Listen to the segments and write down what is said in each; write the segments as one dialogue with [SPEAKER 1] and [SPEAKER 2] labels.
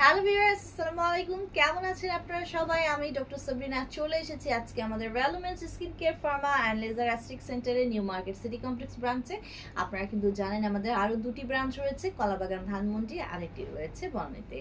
[SPEAKER 1] Hello viewers, আসসালামু আলাইকুম। কেমন আছেন আপনারা সবাই? আমি ডক্টর সাবরিনা চলে এসেছি আজকে আমাদের Valumens skin care pharma and laser aesthetic সেন্টারে নিউ মার্কেট সিটি কমপ্লেক্স ব্রাঞ্চে। আপনারা কিন্তু জানেন আমাদের আরও দুটি ব্রাঞ্চ রয়েছে, কলাবাগান, ধানমন্ডি, আরেকটি রয়েছে বনানীতে।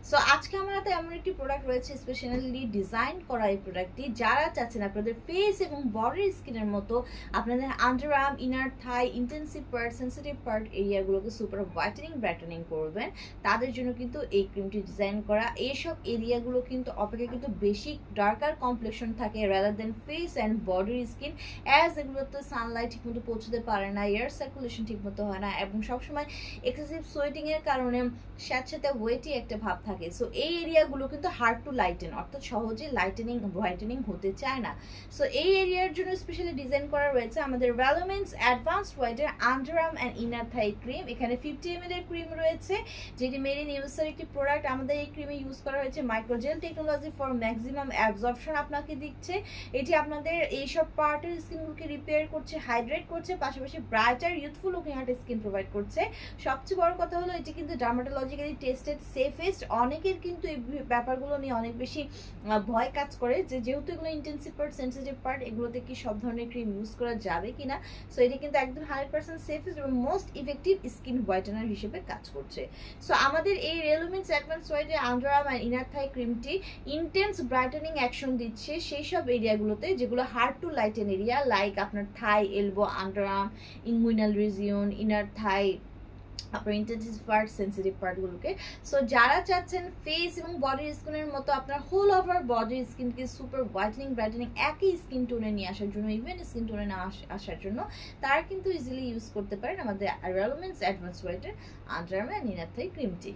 [SPEAKER 1] সো আজকে আমার হাতে এমন একটি প্রোডাক্ট রয়েছে, স্পেশালি ডিজাইন করা এই প্রোডাক্টটি। যারা চাচ্ছেন আপনাদের ফেস এবং বডির স্কিনের মতো আপনাদের under arm, inner thigh, intensive part, sensitive part এরিয়াগুলোকে সুপার হোয়াইটেনিং ব্রাইটেনিং করবেন, তাদের জন্য কিন্তু এই ক্রিমটি ডিজাইন করা। এইসব এরিয়াগুলো কিন্তু অপেক্ষা কিন্তু বেশি ডার্কার কমপ্লেকশন থাকে রাদার দেন ফেস অ্যান্ড বডির স্কিন, অ্যাজ এগুলোতে সানলাইট ঠিকমতো পৌঁছতে পারে না, এয়ার সার্কুলেশন ঠিকমতো হয় না, এবং সবসময় এক্সেসিভ সোয়েটিং এর কারণে স্যাঁতস্যাঁতে ওয়েটি একটা ভাব থাকে। সো এই এরিয়াগুলো কিন্তু হার্ড টু লাইটেন, অর্থাৎ সহজে লাইটেনিং হোয়াইটেনিং হতে চায় না। সো এই এরিয়ার জন্য স্পেশালি ডিজাইন করা রয়েছে আমাদের ভ্যালুমেন্স অ্যাডভান্সড হোয়াইটের under arm and inner Thai cream. এখানে 50 ml এর ক্রিম রয়েছে, যেটি মেড ইন ইউএসএর একটি প্রোডাক্ট। আমাদের এই ক্রিমে ইউজ করা হয়েছে মাইক্রোজেল টেকনোলজি ফর ম্যাক্সিমাম অ্যাবজর্পশন আপনাকে দিচ্ছে। এটি আপনাদের এইসব পার্টের স্কিনগুলোকে রিপেয়ার করছে, হাইড্রেট করছে, পাশাপাশি ব্রাইটার ইউথফুল লুকিং একটা স্কিন প্রোভাইড করছে। সবচেয়ে বড় কথা হলো এটি কিন্তু ডার্মাটোলজিক্যালি টেস্টেড, সেফেস্ট। অনেকের কিন্তু এই ব্যাপারগুলো নিয়ে অনেক বেশি ভয় কাজ করে যে যেহেতু এগুলো ইন্টেন্সিভ পার্ট, সেন্সিটিভ পার্ট, এগুলোতে কি সব ধরনের ক্রিম ইউজ করা যাবে কিনা। সো এটি কিন্তু একদম 100% সেফেস্ট এবং মোস্ট ইফেক্টিভ স্কিন হোয়াইটেনার হিসেবে কাজ করছে। সো আমাদের এই ভ্যালুমেন্স অ্যাডভান্স হোয়াইটের under arm and inner thigh ক্রিমটি ইন্টেন্স ব্রাইটেনিং অ্যাকশন দিচ্ছে সেই সব এরিয়াগুলোতে যেগুলো hard to lighten area, like আপনার thigh, elbow, under arm, inguinal region, inner thigh, আপনার ইন্টেন্সিভ পার্ট, সেন্সিটিভ পার্টগুলোকে। সো যারা চাচ্ছেন ফেস এবং বডির স্কিনের মতো আপনার হোল ওভার বডির স্কিনকে সুপার হোয়াইটেনিং ব্রাইটেনিং একই স্কিন টোনে নিয়ে আসার জন্য, ইভেন স্কিন টোনে না আসার জন্য, তারা কিন্তু ইজিলি ইউজ করতে পারেন আমাদের ভ্যালুমেন্স অ্যাডভান্স হোয়াইটের under arm and inner thigh ক্রিমটি।